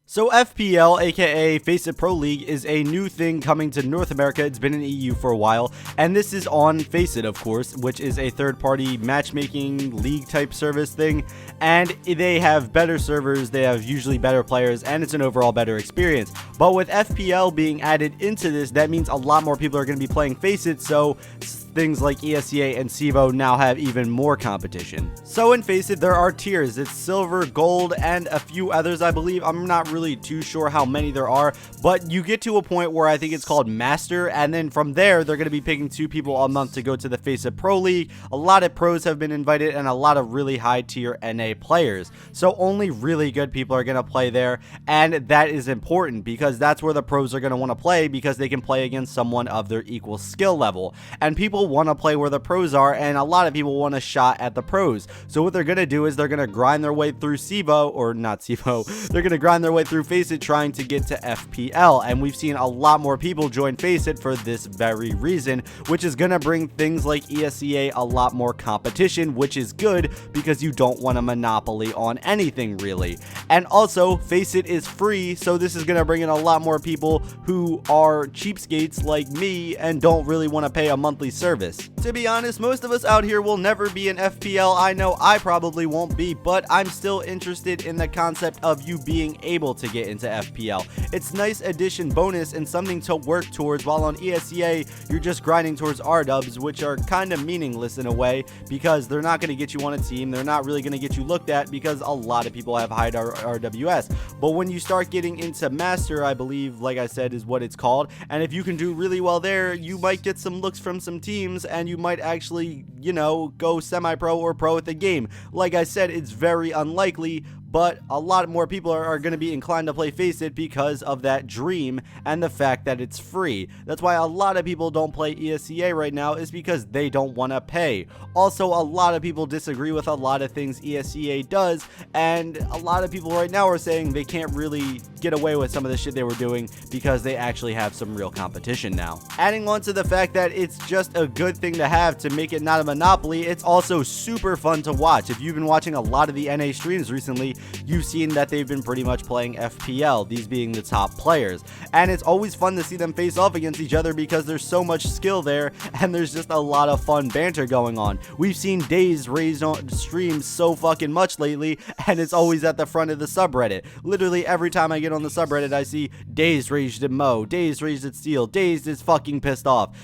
So FPL, aka Face It Pro League, is a new thing coming to North America. It's been in EU for a while, and this is on Face It, of course, which is a third-party matchmaking league-type service thing, and they have better servers, they have usually better players, and it's an overall better experience. But with FPL being added into this, that means a lot more people are going to be playing Face It, so things like ESEA and CEVO now have even more competition. So in Face It, there are tiers. It's silver, gold, and a few others, I believe. I'm not really too sure how many there are, but you get to a point where I think it's called Master, and then from there, they're going to be picking 2 people a month to go to the Face It Pro League. A lot of pros have been invited, and a lot of really high tier NA players. So only really good people are going to play there, and that is important because that's where the pros are going to want to play because they can play against someone of their equal skill level. And people want to play where the pros are, and a lot of people want a shot at the pros. So what they're going to do is they're going to grind their way through CEVO, or not CEVO, they're going to grind their way through Face It trying to get to FPL, and we've seen a lot more people join Face It for this very reason, which is going to bring things like ESEA a lot more competition, which is good because you don't want a monopoly on anything really. And also, Face It is free, so this is going to bring in a lot more people who are cheapskates like me and don't really want to pay a monthly service. To be honest, most of us out here will never be in FPL. I know I probably won't be, but I'm still interested in the concept of you being able to get into FPL. It's nice addition bonus and something to work towards, while on ESEA, you're just grinding towards R-dubs, which are kind of meaningless in a way because they're not going to get you on a team. They're not really going to get you looked at because a lot of people have high RWS. But when you start getting into Master, I believe, like I said, is what it's called, and if you can do really well there, you might get some looks from some teams, and you might actually, you know, go semi-pro or pro at the game. Like I said, it's very unlikely, but a lot more people are going to be inclined to play Face It because of that dream and the fact that it's free. That's why a lot of people don't play ESEA right now, is because they don't want to pay. Also, a lot of people disagree with a lot of things ESEA does, and a lot of people right now are saying they can't really get away with some of the shit they were doing because they actually have some real competition now. Adding on to the fact that it's just a good thing to have to make it not a monopoly, it's also super fun to watch. If you've been watching a lot of the NA streams recently, you've seen that they've been pretty much playing FPL, these being the top players, and it's always fun to see them face off against each other because there's so much skill there and there's just a lot of fun banter going on. We've seen Days raised on streams so fucking much lately, and it's always at the front of the subreddit. Literally every time I get on the subreddit, I see Days raged at Mo, Days raged at Steel, Days is fucking pissed off.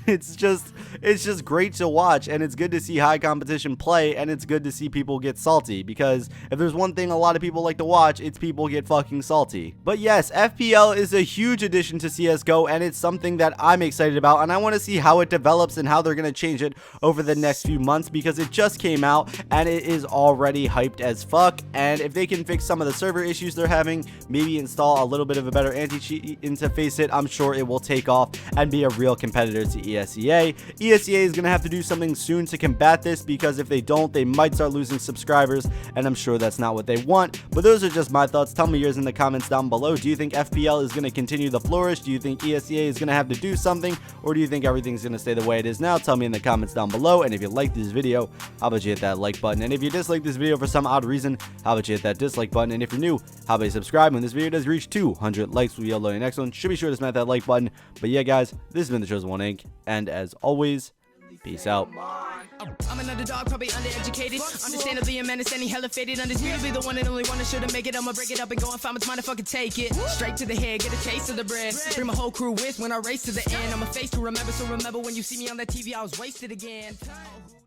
It's just great to watch, and it's good to see high competition play, and it's good to see people get salty, because if there's one thing a lot of people like to watch, it's people get fucking salty. But yes, FPL is a huge addition to CSGO, and it's something that I'm excited about, and I want to see how it develops and how they're going to change it over the next few months, because it just came out and it is already hyped as fuck. And if they can fix some of the server issues they're having, maybe install a little bit of a better anti-cheat into Face It, I'm sure it will take off and be a real competitor to ESEA. ESEA is going to have to do something soon to combat this, because if they don't, they might start losing subscribers, and I'm sure that's not what they want. But those are just my thoughts. Tell me yours in the comments down below. Do you think FPL is going to continue to flourish? Do you think ESEA is going to have to do something, or do you think everything's going to stay the way it is now? Tell me in the comments down below. And if you like this video, how about you hit that like button? And if you dislike this video for some odd reason, how about you hit that dislike button? And if you're new, how about you subscribe? When this video does reach 200 likes, we'll yell the next one. Should be sure to smash that like button. But yeah, guys, this has been the Chosen One Inc. And as always, peace out. I'm an underdog, probably undereducated. Understandably a menace, and he hella faded. Undisputably the one and only one that should've make it. I'ma break it up and go and find what's mine if I can take it. Straight to the head, get a taste of the bread. Bring my whole crew with when I race to the end. I'm a face to remember, so remember when you see me on that TV, I was wasted again.